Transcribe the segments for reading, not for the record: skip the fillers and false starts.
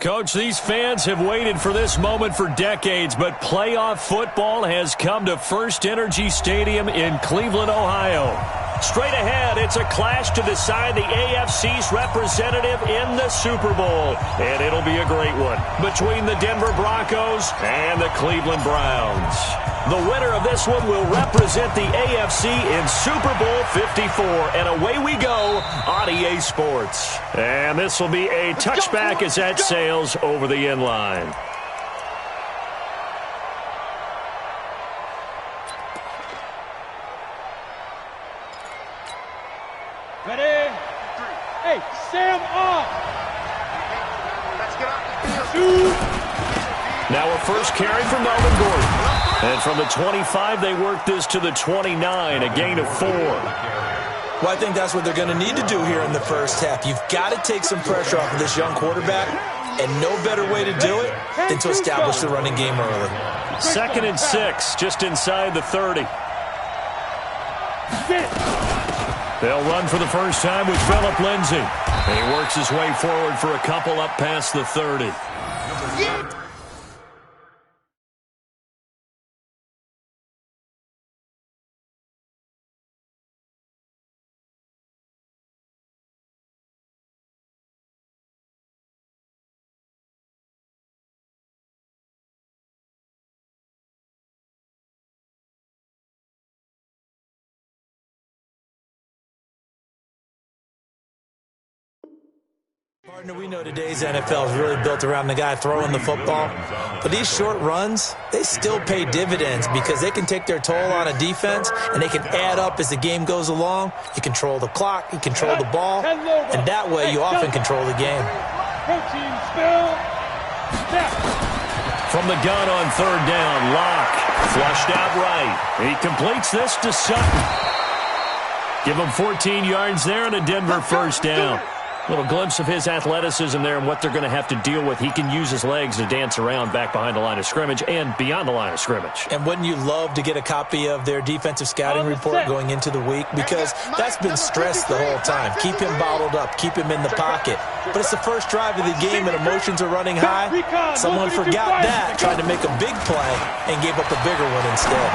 Coach, these fans have waited for this moment for decades, but playoff football has come to First Energy Stadium in Cleveland, Ohio. Straight ahead, it's a clash to decide the AFC's representative in the Super Bowl. And it'll be a great one between the Denver Broncos and the Cleveland Browns. The winner of this one will represent the AFC in Super Bowl 54. And away we go on EA Sports. And this will be a touchback as that sails over the end line. Ready? Hey, Sam off. Let's get out the field. Now a first carry from Melvin Gordon. And from the 25, they work this to the 29, a gain of 4. Well, I think that's what they're going to need to do here in the first half. You've got to take some pressure off of this young quarterback, and no better way to do it than to establish the running game early. 2nd and 6, just inside the 30. They'll run for the first time with Phillip Lindsay. And he works his way forward for a couple up past the 30. Partner, we know today's NFL is really built around the guy throwing the football. But these short runs, they still pay dividends because they can take their toll on a defense, and they can add up as the game goes along. You control the clock, you control the ball, and that way you often control the game. From the gun on 3rd down, Locke flushed out right. He completes this to Sutton. Give him 14 yards there and a Denver first down. Little glimpse of his athleticism there and what they're going to have to deal with. He can use his legs to dance around back behind the line of scrimmage and beyond the line of scrimmage. And wouldn't you love to get a copy of their defensive scouting report going into the week? Because that's been stressed the whole time. Keep him bottled up. Keep him in the pocket. But it's the first drive of the game and emotions are running high. Someone forgot that, tried to make a big play, and gave up a bigger one instead.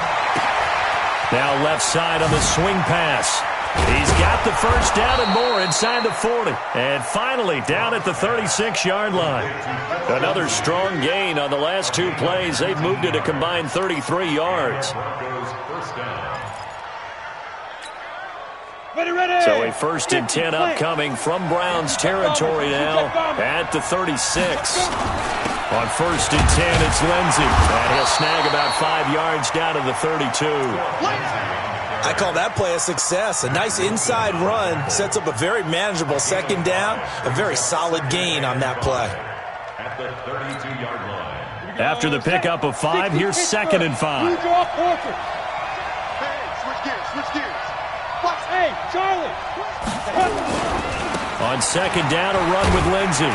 Now left side on the swing pass. He's got the first down and more inside the 40. And finally down at the 36-yard line. Another strong gain on the last 2 plays. They've moved it a combined 33 yards. So a 1st and 10 upcoming from Browns territory now at the 36. On 1st and 10, it's Lindsay. And he'll snag about 5 yards down to the 32. I call that play a success. A nice inside run sets up a very manageable 2nd down. A very solid gain on that play. At the 32-yard line. After the pickup of 5, here's 2nd and 5. Hey, switch gears. Watch. Hey, Charlie. On 2nd down, a run with Lindsay.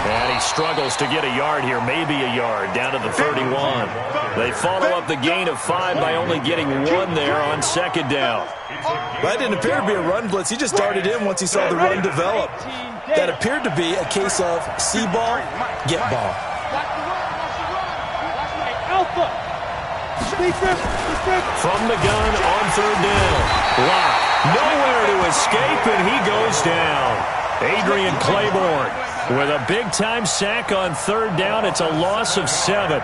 And he struggles to get a yard here, maybe a yard, down to the 31. They follow up the gain of 5 by only getting 1 there on 2nd down. That didn't appear to be a run blitz. He just darted in once he saw the run develop. That appeared to be a case of see ball, get ball. From the gun on 3rd down. Locke, nowhere to escape, and he goes down. Adrian Claiborne with a big-time sack on 3rd down. It's a loss of 7.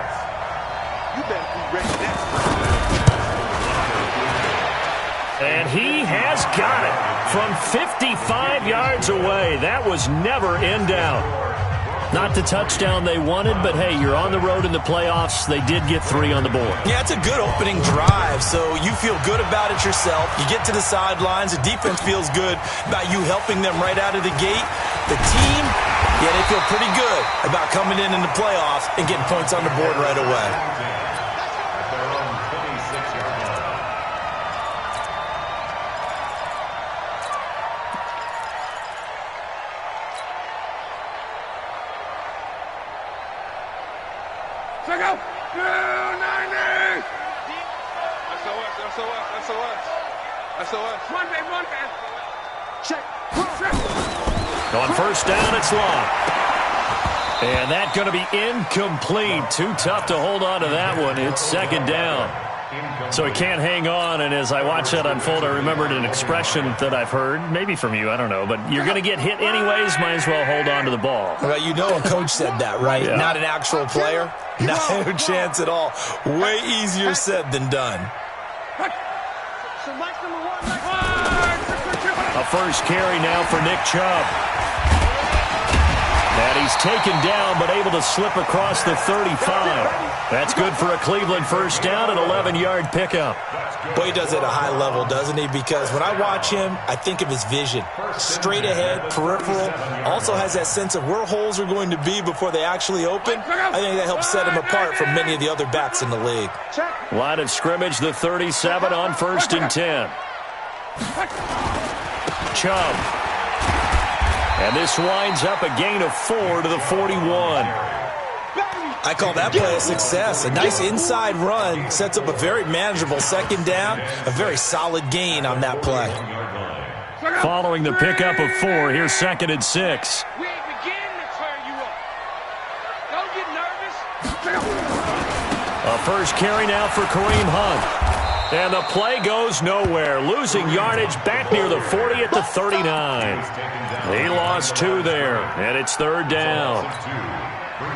And he has got it from 55 yards away. That was never in doubt. Not the touchdown they wanted, but hey, you're on the road in the playoffs. They did get 3 on the board. Yeah, it's a good opening drive, so you feel good about it yourself. You get to the sidelines. The defense feels good about you helping them right out of the gate. The team, yeah, they feel pretty good about coming in the playoffs and getting points on the board right away. Check out. 290. SOS. Run, man. Check. On 1st down, it's Locke. And that's going to be incomplete. Too tough to hold on to that one. It's second down. So he can't hang on, and as I watch that unfold, I remembered an expression that I've heard, maybe from you, I don't know, but you're going to get hit anyways, might as well hold on to the ball. Well, you know a coach said that, right? Yeah. Not an actual player. No chance at all. Way easier said than done. A first carry now for Nick Chubb. And he's taken down, but able to slip across the 35. That's good for a Cleveland first down, an 11-yard pickup. Boy, he does it at a high level, doesn't he? Because when I watch him, I think of his vision. Straight ahead, peripheral. Also has that sense of where holes are going to be before they actually open. I think that helps set him apart from many of the other backs in the league. Line of scrimmage, the 37 on 1st and 10. Chubb. And this winds up a gain of 4 to the 41. I call that play a success. A nice inside run sets up a very manageable second down. A very solid gain on that play. Following the pickup of 4, here's 2nd and 6. We ain't beginning to turn you up. Don't get nervous. A first carry now for Kareem Hunt. And the play goes nowhere. Losing yardage back near the 40 at the 39. He lost 2 there, and it's 3rd down.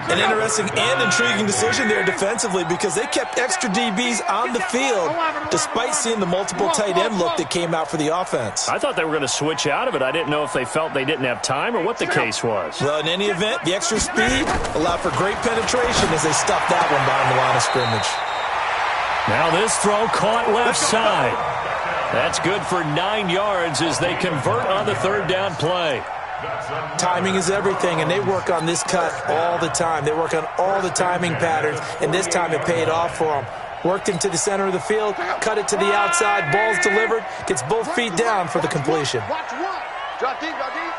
An interesting and intriguing decision there defensively because they kept extra DBs on the field despite seeing the multiple tight end look that came out for the offense. I thought they were going to switch out of it. I didn't know if they felt they didn't have time or what the case was. Well, in any event, the extra speed allowed for great penetration as they stuffed that one behind the line of scrimmage. Now this throw caught left side. That's good for 9 yards as they convert on the 3rd down play. Timing is everything, and they work on this cut all the time. They work on all the timing patterns, and this time it paid off for them. Worked him to the center of the field, cut it to the outside, ball's delivered, gets both feet down for the completion. Watch one. Drop deep, drop deep.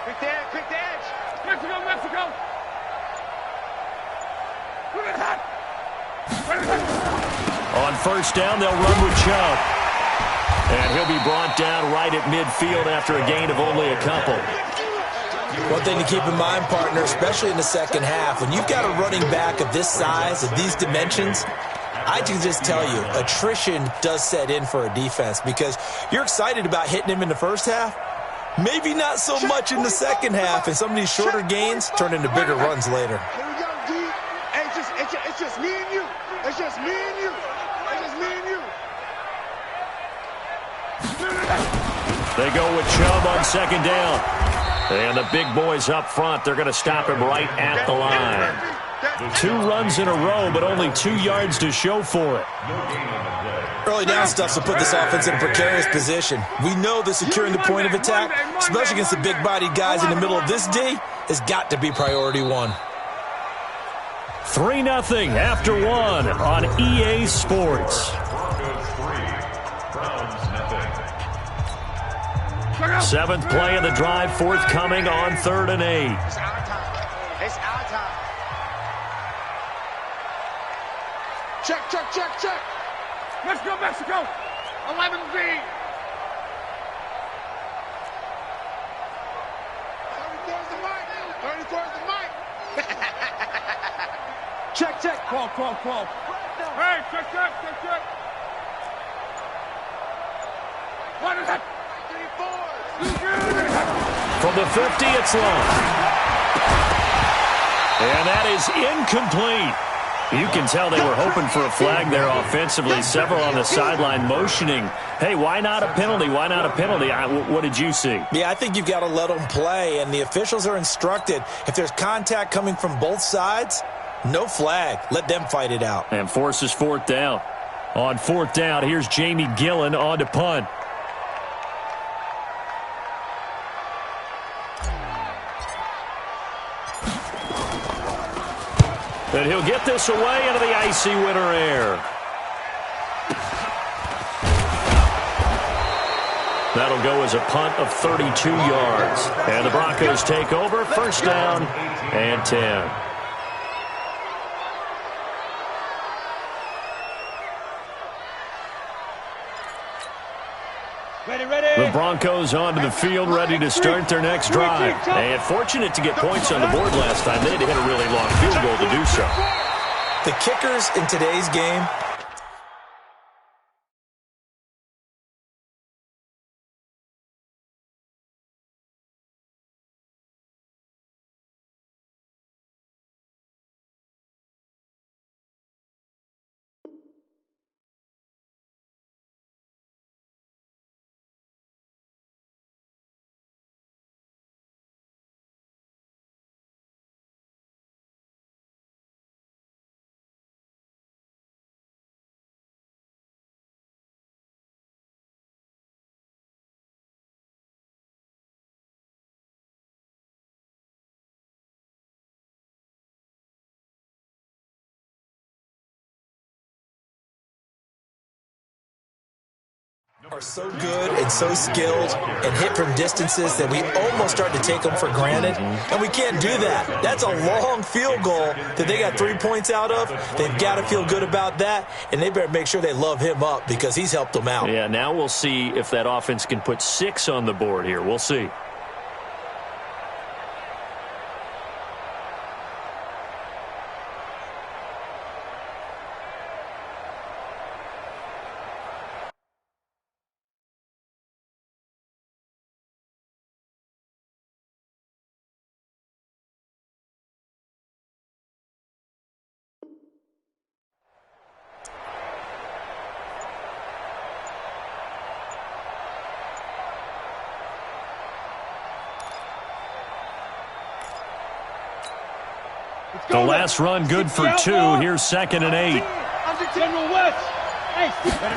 Quick the edge, quick the edge. Mexico, Mexico. On 1st down, they'll run with Chubb. And he'll be brought down right at midfield after a gain of only a couple. One thing to keep in mind, partner, especially in the second half, when you've got a running back of this size, of these dimensions, I can just tell you, attrition does set in for a defense because you're excited about hitting him in the first half. Maybe not so much in the second half, and some of these shorter gains turn into bigger runs later. Here we go, D. Hey, it's just me and you. It's just me and you. It's just me and you. They go with Chubb on 2nd down. And the big boys up front, they're going to stop him right at the line. 2 runs in a row, but only 2 yards to show for it. Early down stuff will put this offense in a precarious position. We know that securing the point of attack, especially against the big-bodied guys in the middle of this D, has got to be priority 1. 3-0 after 1 on EA Sports. 7th play of the drive forthcoming on 3rd and 8. It's our time. It's our time. Check, check, check, check. Mexico, Mexico. 11B. 34's the mic. 34's the mic. Check, check. Call. Hey, check. What is that? 34's. From the 50, it's long. And that is incomplete. You can tell they were hoping for a flag there offensively. Several on the sideline motioning, hey, why not a penalty? Why not a penalty? What did you see? Yeah, I think you've got to let them play, and the officials are instructed. If there's contact coming from both sides, no flag. Let them fight it out. And forces 4th down. On 4th down, here's Jamie Gillen on to punt. And he'll get this away into the icy winter air. That'll go as a punt of 32 yards. And the Broncos take over, 1st down and 10. The Broncos onto the field, ready to start their next drive. And fortunate to get points on the board last time. They had to hit a really long field goal to do so. The kickers in today's game are so good and so skilled and hit from distances that we almost start to take them for granted, and we can't do that. That's a long field goal that they got 3 points out of. They've got to feel good about that, and they better make sure they love him up because he's helped them out. Yeah, now we'll see if that offense can put 6 on the board here. We'll see. The last run good for 2. Here's 2nd and 8.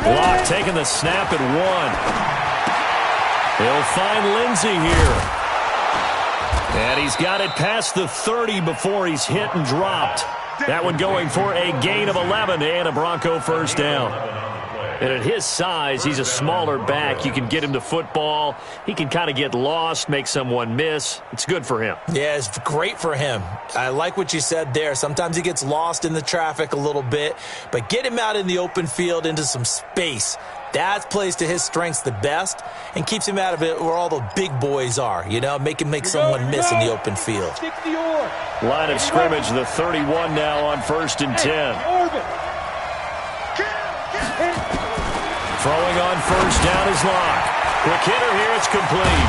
Block taking the snap at 1. He'll find Lindsey here. And he's got it past the 30 before he's hit and dropped. That one going for a gain of 11 and a Bronco first down. And at his size, he's a smaller back. You can get him to football. He can kind of get lost, make someone miss. It's good for him. Yeah, it's great for him. I like what you said there. Sometimes he gets lost in the traffic a little bit, but get him out in the open field into some space. That plays to his strengths the best and keeps him out of it where all the big boys are, you know, make someone miss in the open field. Line of scrimmage, the 31 now on 1st and 10. Throwing on first down is Locke. Quick hitter here, it's complete.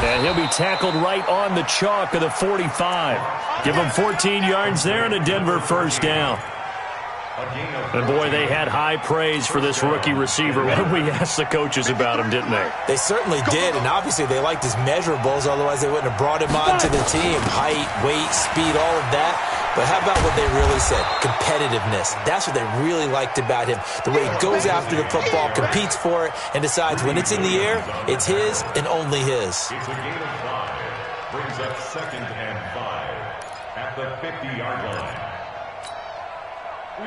And he'll be tackled right on the chalk of the 45. Give him 14 yards there and a Denver first down. And boy, they had high praise for this rookie receiver when we asked the coaches about him, didn't they? They certainly did, and obviously they liked his measurables, otherwise they wouldn't have brought him onto the team. Height, weight, speed, all of that. But how about what they really said? Competitiveness. That's what they really liked about him. The way he goes after the football, competes for it, and decides when it's in the air, it's his and only his. It's a gain of 5. Brings up 2nd and 5 at the 50-yard line.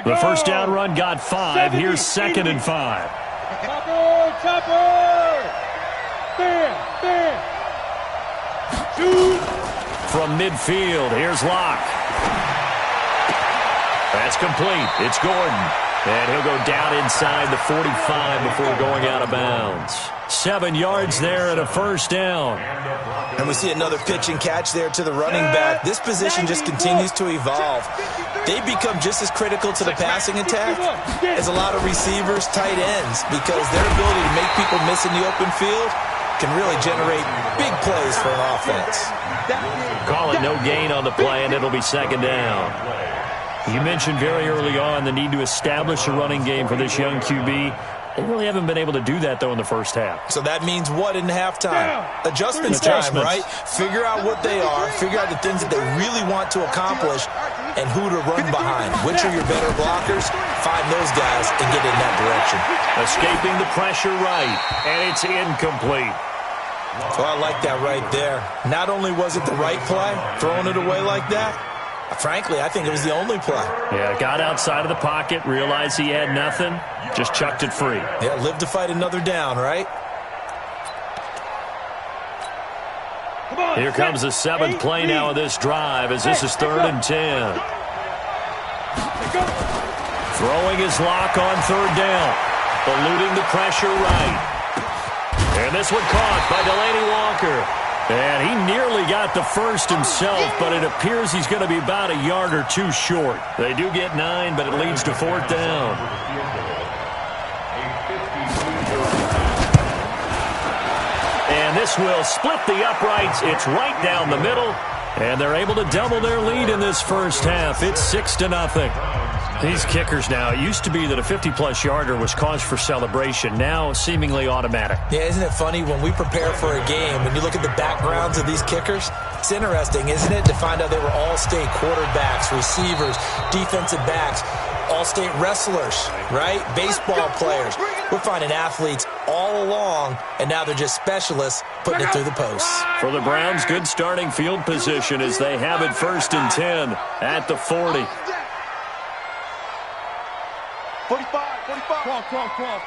The first down run got 5. Here's 2nd and 5. Chopper! Bam! Bam! Shoot! From midfield, here's Locke. That's complete. It's Gordon. And he'll go down inside the 45 before going out of bounds. 7 yards there and a first down. And we see another pitch and catch there to the running back. This position just continues to evolve. They become just as critical to the passing attack as a lot of receivers, tight ends, because their ability to make people miss in the open field can really generate big plays for an offense. Call it no gain on the play, and it'll be 2nd down. You mentioned very early on the need to establish a running game for this young QB. They really haven't been able to do that, though, in the first half. So that means what in halftime? Adjustments time, right? Figure out what they are, figure out the things that they really want to accomplish, and who to run behind. Which are your better blockers? Find those guys and get in that direction. Escaping the pressure right, and it's incomplete. So I like that right there. Not only was it the right play, throwing it away like that, frankly, I think it was the only play. Yeah, got outside of the pocket, realized he had nothing, just chucked it free. Yeah, live to fight another down, right? Here comes the 7th play now of this drive as this is 3rd and 10. Throwing his Lock on 3rd down. Eluding the pressure right. And this one caught by Delaney Walker. And he nearly got the first himself, but it appears he's going to be about a yard or two short. They do get 9, but it leads to 4th down. And this will split the uprights. It's right down the middle. And they're able to double their lead in this first half. It's 6-0. These kickers now, it used to be that a 50-plus yarder was cause for celebration. Now, seemingly automatic. Yeah, isn't it funny when we prepare for a game, when you look at the backgrounds of these kickers, it's interesting, isn't it, to find out they were all-state quarterbacks, receivers, defensive backs, all-state wrestlers, right? Baseball players. We're finding athletes all along, and now they're just specialists putting it through the posts. For the Browns, good starting field position as they have it 1st and 10 at the 40. 45, 45. 12. 45.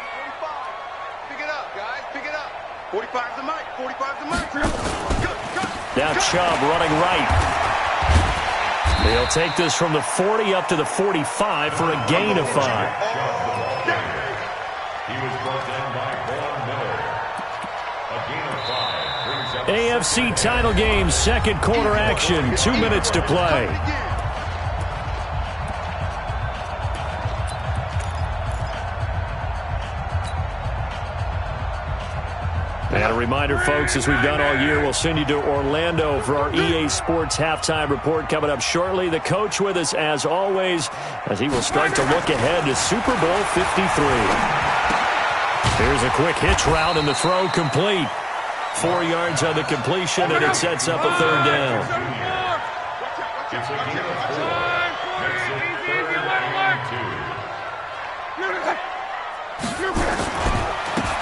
Pick it up, guys. Pick it up. 45's the mic. 45's the mic. Good. Now Chubb running right. He'll take this from the 40 up to the 45 for a gain of 5. He was brought down by Von Miller. A gain of 5 brings up AFC title game, second quarter action, 2 minutes to play. And a reminder, folks, as we've done all year, we'll send you to Orlando for our EA Sports halftime report coming up shortly. The coach with us, as always, as he will start to look ahead to Super Bowl 53. Here's a quick hitch route, and the throw complete. 4 yards on the completion, and it sets up a 3rd down. It's a gain of 4. Makes it 3rd and 2.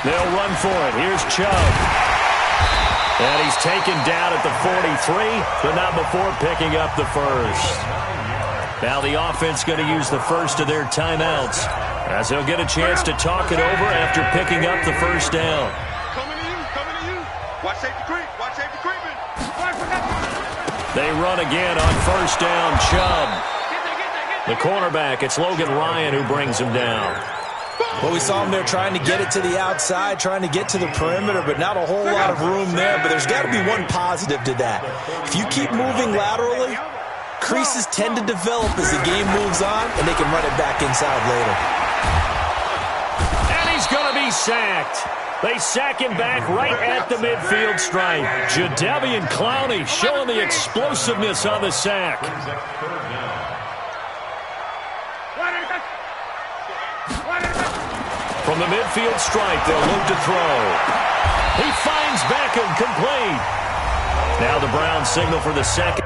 They'll run for it. Here's Chubb. And he's taken down at the 43, but not before picking up the first. Now the offense going to use the first of their timeouts, as they'll get a chance to talk it over after picking up the first down. Coming to you. Watch safety creep. Watch safety creeping. They run again on 1st down. Chubb. The cornerback, it's Logan Ryan who brings him down. Well, we saw him there trying to get it to the outside, trying to get to the perimeter, but not a whole lot of room there. But there's got to be one positive to that. If you keep moving laterally, creases tend to develop as the game moves on, and they can run it back inside later. And he's going to be sacked. They sack him back right at the midfield stripe. Jadeveon Clowney showing the explosiveness on the sack. From the midfield stripe, they'll look to throw. He finds Beckham complete. Now the Browns signal for the second.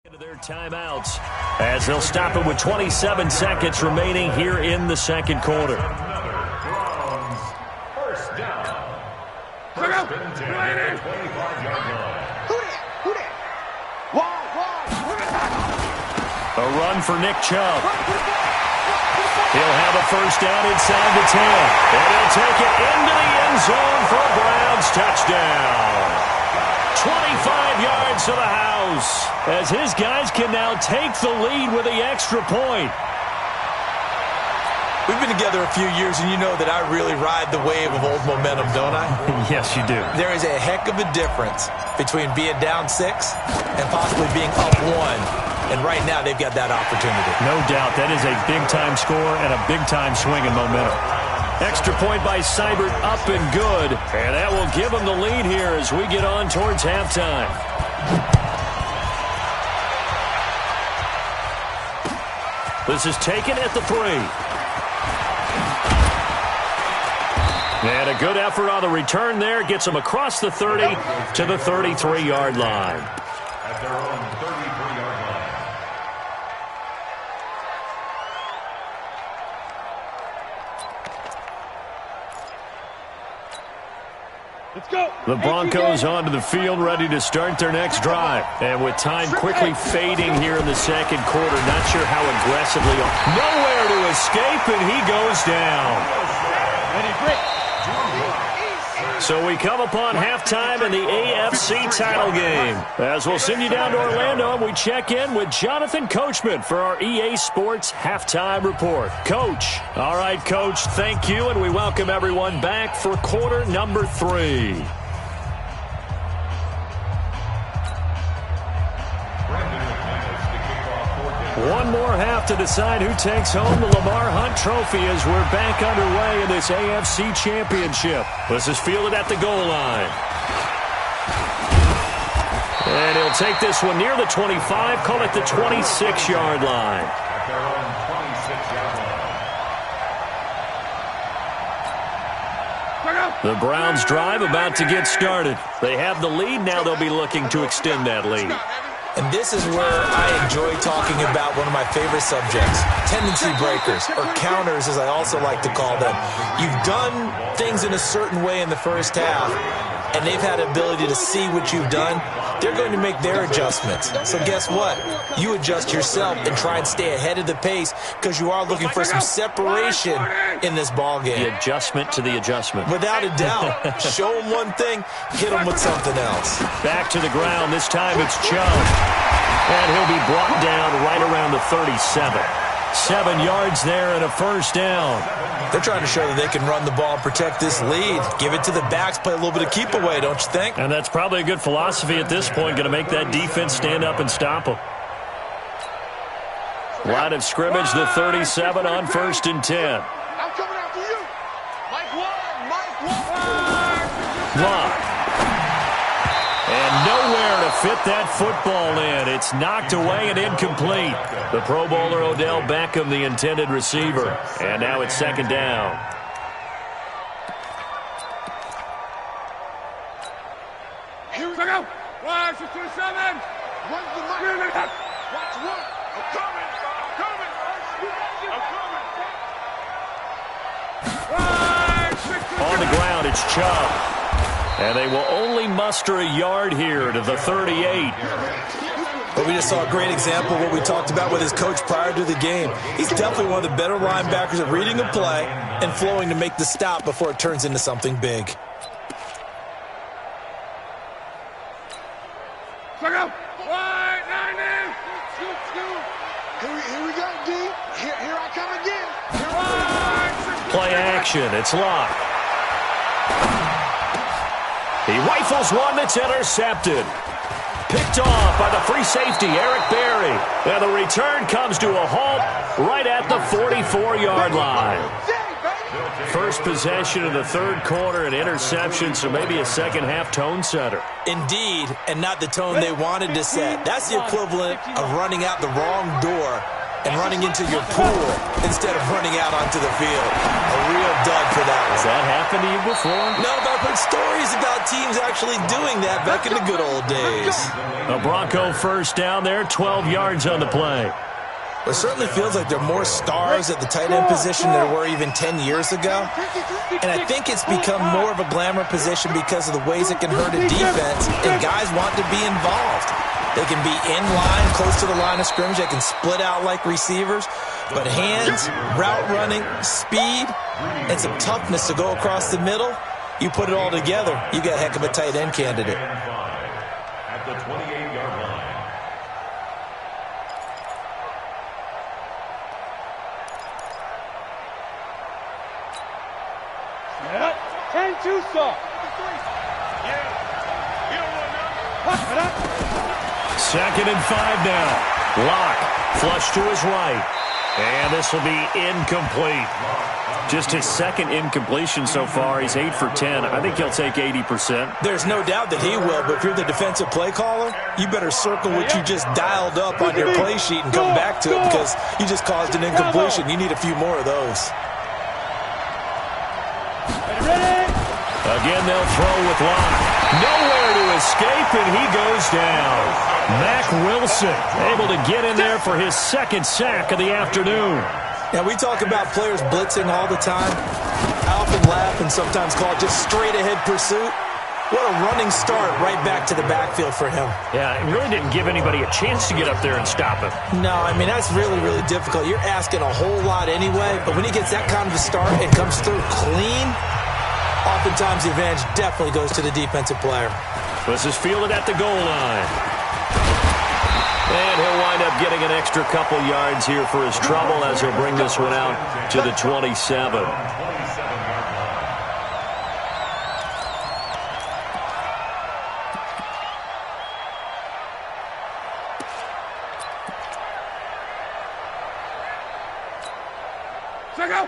Into their timeouts as they'll stop it with 27 seconds remaining here in the second quarter. First down. First and 10 at the 25-yard line. Who that? Wall. A run for Nick Chubb. He'll have a first down inside the 10. And he'll take it into the end zone for a Browns touchdown. 25 yards to the house, as his guys can now take the lead with the extra point. We've been together a few years, and you know that I really ride the wave of old momentum, don't I? Yes, you do. There is a heck of a difference between being down 6 and possibly being up 1. And right now, they've got that opportunity. No doubt. That is a big-time score and a big-time swing in momentum. Extra point by Seibert, up and good. And that will give them the lead here as we get on towards halftime. This is taken at the 3. And a good effort on the return there. Gets them across the 30 to the 33-yard line. At their own 33-yard line. Let's go. The Broncos onto the field, ready to start their next drive. And with time quickly fading here in the second quarter, not sure how aggressively. Nowhere to escape, and he goes down. Ready, break. So we come upon halftime in the AFC title game. As we'll send you down to Orlando, and we check in with Jonathan Coachman for our EA Sports Halftime Report. Coach. All right, Coach, thank you, and we welcome everyone back for quarter number 3. One more half to decide who takes home the Lamar Hunt Trophy as we're back underway in this AFC Championship. This is fielded at the goal line. And he'll take this one near the 25, call it the 26-yard line. At their own 26-yard line. The Browns drive about to get started. They have the lead. Now they'll be looking to extend that lead. And this is where I enjoy talking about one of my favorite subjects, tendency breakers, or counters as I also like to call them. You've done things in a certain way in the first half, and they've had the ability to see what you've done. They're going to make their adjustments. So guess what? You adjust yourself and try and stay ahead of the pace because you are looking for some separation in this ball game. The adjustment to the adjustment. Without a doubt. Show them one thing, hit them with something else. Back to the ground. This time it's Chubb. And he'll be brought down right around the 37. 7 yards there and a first down. They're trying to show that they can run the ball and protect this lead. Give it to the backs, play a little bit of keep away, don't you think? And that's probably a good philosophy at this point, going to make that defense stand up and stop them. Line of scrimmage, the 37 on 1st and 10. I'm coming after you. Mike Ward, Mike Ward. Lock. And nowhere to fit that football in. It's knocked away and incomplete. The Pro Bowler Odell Beckham, the intended receiver. And now it's 2nd down. Here we go. 1, 6, 2, 7. Run the mic. Watch one. I'm coming. I'm coming. I'm coming. On the ground, it's Chubb. And they will only muster a yard here to the 38. But we just saw a great example of what we talked about with his coach prior to the game. He's definitely one of the better linebackers at reading a play and flowing to make the stop before it turns into something big. Here we go, D. Here I come again. Play action. It's locked. He rifles one that's intercepted. Picked off by the free safety, Eric Berry. And the return comes to a halt right at the 44-yard line. First possession of the third quarter, an interception, so maybe a second-half tone setter. Indeed, and not the tone they wanted to set. That's the equivalent of running out the wrong door and running into your pool instead of running out onto the field. A real dud for that one. Has that happened to you before? No, but I've heard stories about teams actually doing that back in the good old days. A Bronco first down there, 12 yards on the play. It certainly feels like there are more stars at the tight end position than there were even 10 years ago. And I think it's become more of a glamour position because of the ways it can hurt a defense, and guys want to be involved. They can be in line, close to the line of scrimmage. They can split out like receivers. But hands, route running, speed, and some toughness to go across the middle, you put it all together, you got a heck of a tight end candidate. At the 28-yard line. Ten too soft. Second and 5 now. Lock, flush to his right. And this will be incomplete. Just his second incompletion so far. He's 8 for 10. I think he'll take 80%. There's no doubt that he will, but if you're the defensive play caller, you better circle what you just dialed up on your play sheet and come back to it because you just caused an incompletion. You need a few more of those. Again, they'll throw with Lock. Nowhere to escape, and he goes down. Mack Wilson able to get in there for his second sack of the afternoon. Now, we talk about players blitzing all the time. I often laugh and sometimes call it just straight-ahead pursuit. What a running start right back to the backfield for him. Yeah, it really didn't give anybody a chance to get up there and stop him. No, I mean, that's really, really difficult. You're asking a whole lot anyway, but when he gets that kind of a start and comes through clean, oftentimes the advantage definitely goes to the defensive player. This is fielded at the goal line. And he'll wind up getting an extra couple yards here for his trouble as he'll bring this one out to the 27.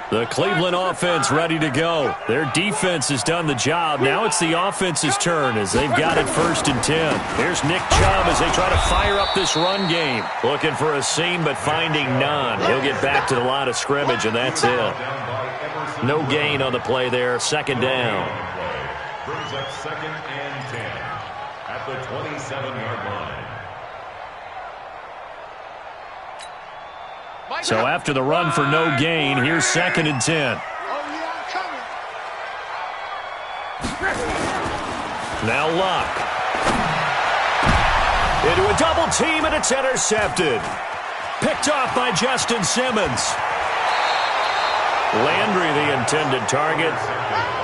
The Cleveland offense ready to go. Their defense has done the job. Now it's the offense's turn as they've got it 1st and 10. Here's Nick Chubb as they try to fire up this run game. Looking for a seam but finding none. He'll get back to the line of scrimmage, and that's it. No gain on the play there. 2nd down. Brings up 2nd and 10 at the 27-yard line. So after the run for no gain, here's 2nd and 10. Now Luck. Into a double team, and it's intercepted. Picked off by Justin Simmons. Landry, the intended target.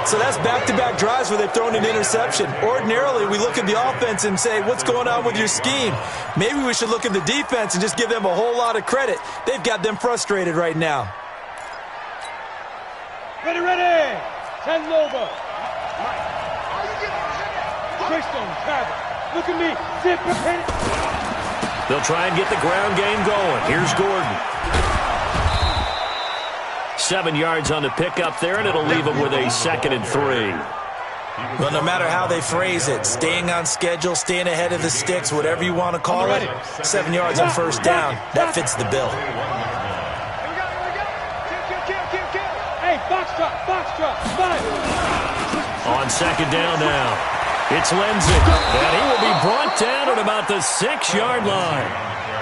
So that's back-to-back drives where they've thrown an interception. Ordinarily, we look at the offense and say, what's going on with your scheme? Maybe we should look at the defense and just give them a whole lot of credit. They've got them frustrated right now. Ready, ready. Send over. Tristan, Travis, look at me. Sit, prepare. They'll try and get the ground game going. Here's Gordon. 7 yards on the pickup there, and it'll leave them with a 2nd and 3. Well, no matter how they phrase it, staying on schedule, staying ahead of the sticks, whatever you want to call it, 7 yards on 1st down, that fits the bill. Hey, box drop, five. On 2nd down now, it's Lindsey, and he will be brought down at about the 6-yard line.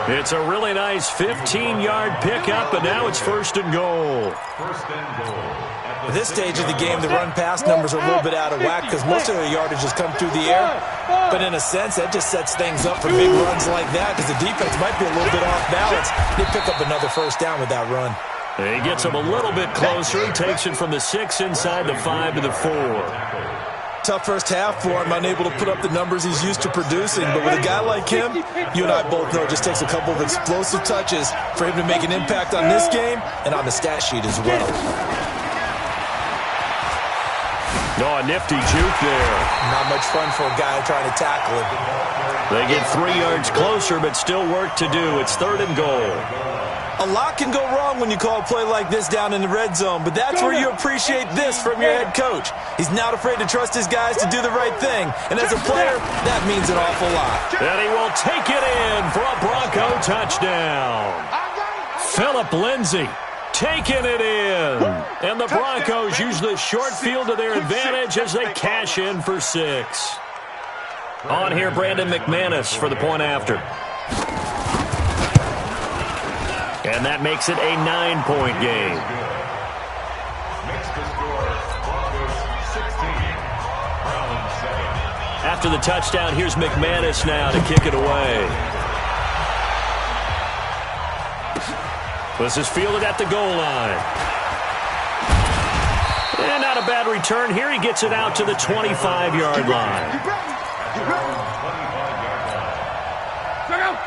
It's a really nice 15-yard pickup, and now it's 1st and goal. At this stage of the game, the run-pass numbers are a little bit out of whack because most of their yardage has come through the air. But in a sense, that just sets things up for big runs like that because the defense might be a little bit off balance. They pick up another 1st down with that run. He gets him a little bit closer. He takes it from the 6 inside the 5 to the 4. Tough first half for him, unable to put up the numbers he's used to producing. But with a guy like him, you and I both know it just takes a couple of explosive touches for him to make an impact on this game and on the stat sheet as well. Oh, a nifty juke there. Not much fun for a guy trying to tackle him. They get 3 yards closer, but still work to do. It's 3rd and goal. A lot can go wrong when you call a play like this down in the red zone, but that's where you appreciate this from your head coach. He's not afraid to trust his guys to do the right thing, and as a player, that means an awful lot. And he will take it in for a Bronco touchdown. Phillip Lindsay taking it in. And the Broncos use the short field to their advantage as they cash in for 6. On here, Brandon McManus for the point after. And that makes it a 9-point game. After the touchdown, here's McManus now to kick it away. This is fielded at the goal line. And not a bad return here. He gets it out to the 25-yard line.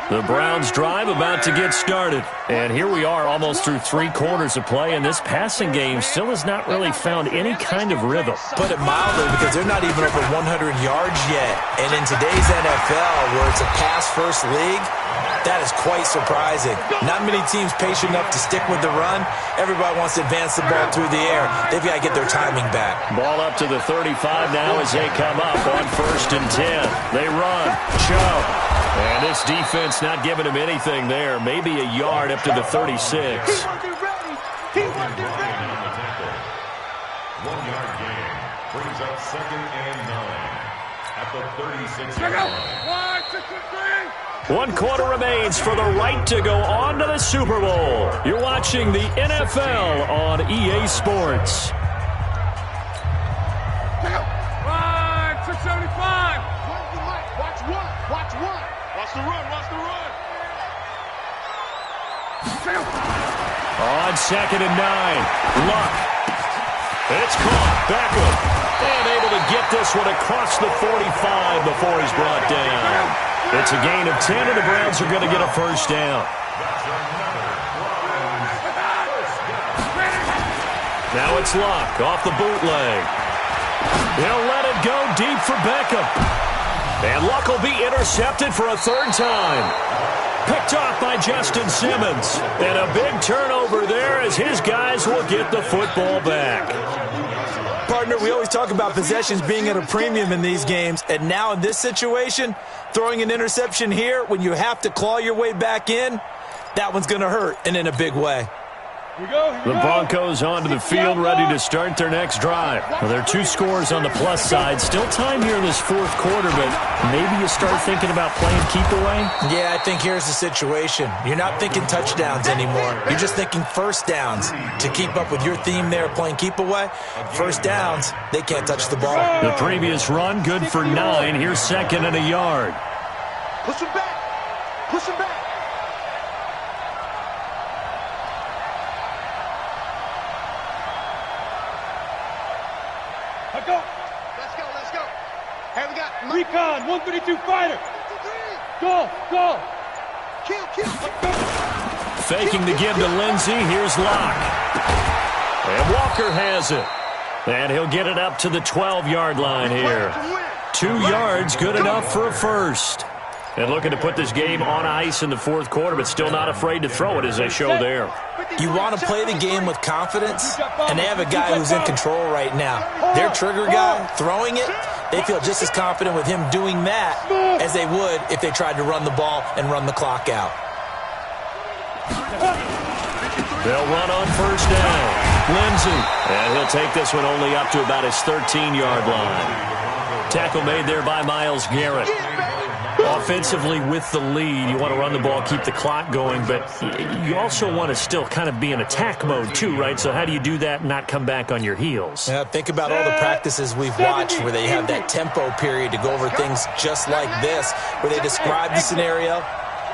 The Browns drive about to get started. And here we are almost through 3 quarters of play, and this passing game still has not really found any kind of rhythm. Put it mildly, because they're not even over 100 yards yet. And in today's NFL, where it's a pass-first league, that is quite surprising. Not many teams patient enough to stick with the run. Everybody wants to advance the ball through the air. They've got to get their timing back. Ball up to the 35 now as they come up on 1st and 10. They run. Chubb. And this defense not giving him anything there. Maybe a yard up to the 36. 1 yard gain brings up 2nd and 9 at the 36-yard line. 1 quarter remains for the right to go on to the Super Bowl. You're watching the NFL on EA Sports. 675. the run. Watch the run. On 2nd and 9. Luck. It's caught. Beckham. And able to get this one across the 45 before he's brought down. It's a gain of 10, and the Browns are going to get a first down. Now it's Luck off the bootleg. He'll let it go deep for Beckham. And Luck will be intercepted for a 3rd time. Picked off by Justin Simmons. And a big turnover there as his guys will get the football back. Partner, we always talk about possessions being at a premium in these games. And now in this situation, throwing an interception here when you have to claw your way back in, that one's going to hurt, and in a big way. The Broncos onto the field, ready to start their next drive. Well, there are 2 scores on the plus side. Still time here in this 4th quarter, but maybe you start thinking about playing keep away? Yeah, I think here's the situation. You're not thinking touchdowns anymore. You're just thinking first downs. To keep up with your theme there, playing keep away, first downs, they can't touch the ball. The previous run, good for 9. Here's 2nd and a yard. Push him back. Push him back. Let's go. Hey, we got Recon, 132 fighter. Go. Kill. Faking the give to Lindsey. Here's Locke. And Walker has it. And he'll get it up to the 12-yard line here. 2 yards, good enough for a first. And looking to put this game on ice in the 4th quarter, but still not afraid to throw it as they show there. You want to play the game with confidence, and they have a guy who's in control right now. Their trigger guy, throwing it, they feel just as confident with him doing that as they would if they tried to run the ball and run the clock out. They'll run on first down. Lindsey. And he'll take this one only up to about his 13-yard line. Tackle made there by Myles Garrett. Offensively with the lead, you want to run the ball, keep the clock going, but you also want to still kind of be in attack mode too, right? So how do you do that and not come back on your heels? Yeah, think about all the practices we've watched where they have that tempo period to go over things just like this, where they describe the scenario,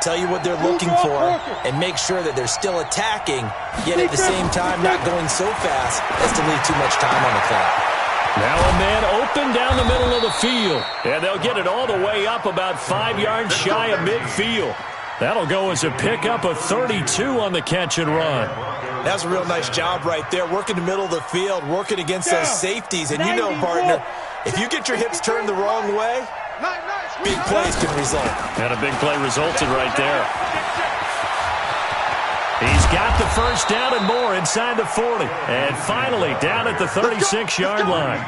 tell you what they're looking for, and make sure that they're still attacking, yet at the same time not going so fast as to leave too much time on the clock. Now a man open down the middle of the field. And they'll get it all the way up about 5 yards shy of midfield. That'll go as a pickup of 32 on the catch and run. That's a real nice job right there, working the middle of the field, working against those safeties. And you know, partner, if you get your hips turned the wrong way, big plays can result. And a big play resulted right there. He's got the first down and more inside the 40. And finally down at the 36-yard line.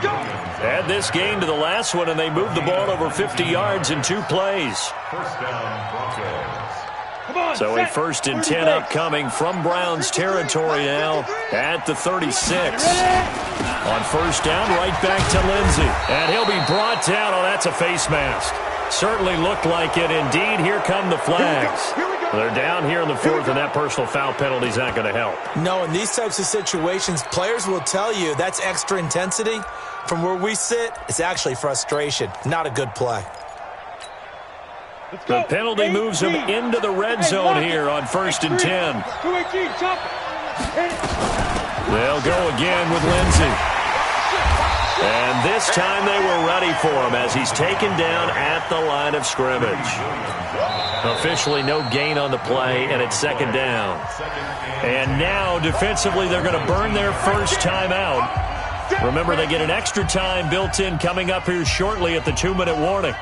Add this gain to the last one, and they moved the ball over 50 yards in 2 plays. First down, Broncos. So a 1st and 10 upcoming from Browns territory now at the 36. On first down, right back to Lindsey. And he'll be brought down. Oh, that's a face mask. Certainly looked like it. Indeed, here come the flags. They're down here in the 4th, and that personal foul penalty is not going to help. No, in these types of situations, players will tell you that's extra intensity. From where we sit, it's actually frustration. Not a good play. The penalty moves him into the red zone here on 1st and 10. They'll go again with Lindsey. And this time they were ready for him as he's taken down at the line of scrimmage. Officially no gain on the play, and it's 2nd down. And now defensively they're going to burn their first timeout. Remember, they get an extra time built in coming up here shortly at the 2-minute warning.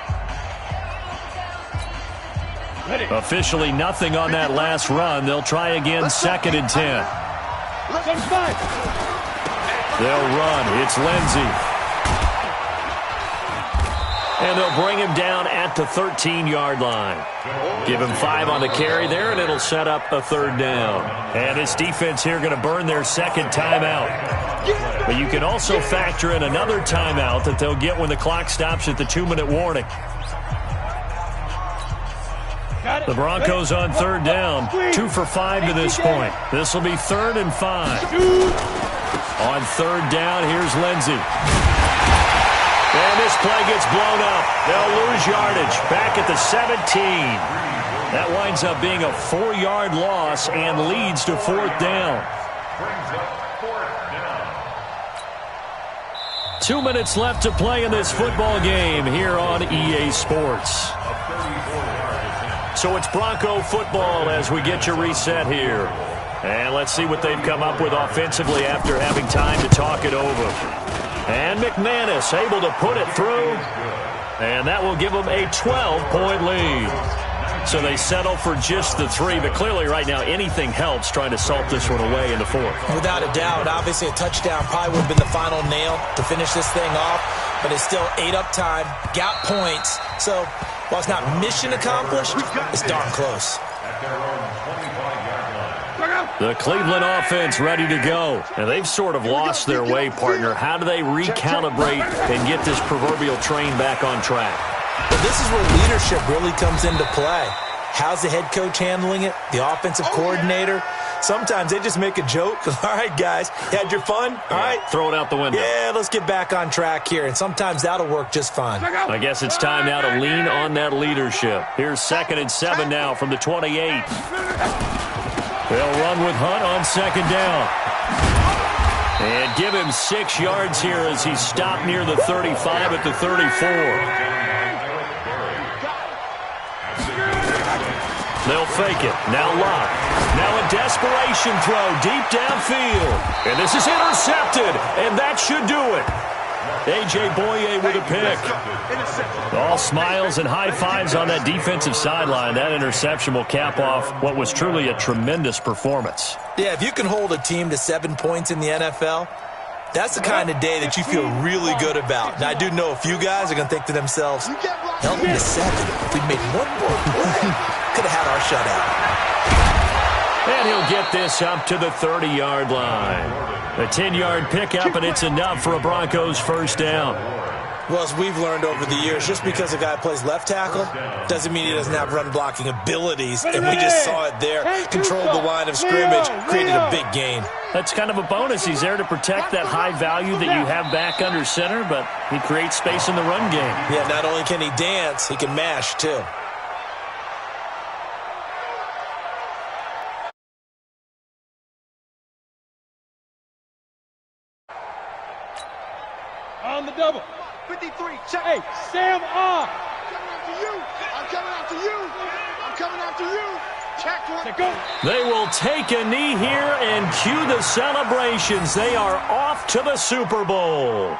Officially nothing on that last run. They'll try again 2nd and 10. They'll run. It's Lindsey. And they'll bring him down at the 13-yard line. Give him 5 on the carry there, and it'll set up a 3rd down. And this defense here going to burn their 2nd timeout. But you can also factor in another timeout that they'll get when the clock stops at the 2-minute warning. The Broncos on 3rd down. 2 for 5 to this point. This will be 3rd and 5. On 3rd down, here's Lindsey. And he'll And this play gets blown up. They'll lose yardage. Back at the 17. That winds up being a 4-yard loss and leads to 4th down. 2 minutes left to play in this football game here on EA Sports. So it's Bronco football as we get you reset here. And let's see what they've come up with offensively after having time to talk it over. And McManus able to put it through. And that will give them a 12-point lead. So they settle for just the 3, but clearly right now anything helps trying to salt this one away in the 4th. Without a doubt, obviously a touchdown probably would have been the final nail to finish this thing off, but it's still 8 up time, got points. So while it's not mission accomplished, it's darn close. The Cleveland offense ready to go. And they've sort of lost their way, partner. How do they recalibrate and get this proverbial train back on track? But this is where leadership really comes into play. How's the head coach handling it? The offensive coordinator? Sometimes they just make a joke. All right, guys, you had your fun? All right. Throw it out the window. Yeah, let's get back on track here. And sometimes that'll work just fine. I guess it's time now to lean on that leadership. Here's 2nd and 7 now from the 28. They'll run with Hunt on 2nd down. And give him 6 yards here as he's stopped near the 35 at the 34. They'll fake it. Now Locke. Now a desperation throw deep downfield. And this is intercepted. And that should do it. A.J. Boye with a pick. All smiles and high fives on that defensive sideline. That interception will cap off what was truly a tremendous performance. Yeah, if you can hold a team to 7 points in the NFL, that's the kind of day that you feel really good about. And I do know a few guys are going to think to themselves, held them to 7. If we made one more play, could have had our shutout. And he'll get this up to the 30-yard line. A 10-yard pickup, and it's enough for a Broncos first down. Well, as we've learned over the years, just because a guy plays left tackle doesn't mean he doesn't have run-blocking abilities. And we just saw it there. Controlled the line of scrimmage, created a big gain. That's kind of a bonus. He's there to protect that high value that you have back under center, but he creates space in the run game. Yeah, not only can he dance, he can mash, too. On the double. 53, check. Hey, Sam off. Coming after you. I'm coming after you. I'm coming after you. Check one. Check go. They will take a knee here and cue the celebrations. They are off to the Super Bowl.